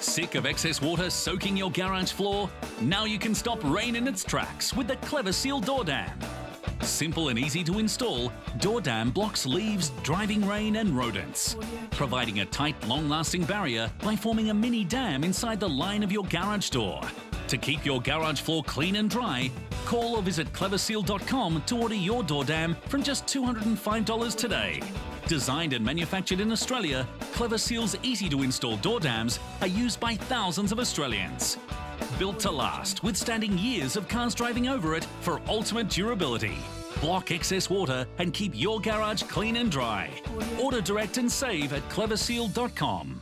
Sick of excess water soaking your garage floor? Now you can stop rain in its tracks with the Cleverseal door dam. Simple and easy to install, door dam blocks leaves, driving rain and rodents, providing a tight, long-lasting barrier by forming a mini dam inside the line of your garage door. To keep your garage floor clean and dry, call or visit Cleverseal.com to order your door dam from just $205 today. Designed and manufactured in Australia, Cleverseal's easy-to-install door dams are used by thousands of Australians. Built to last, withstanding years of cars driving over it for ultimate durability. Block excess water and keep your garage clean and dry. Order direct and save at Cleverseal.com.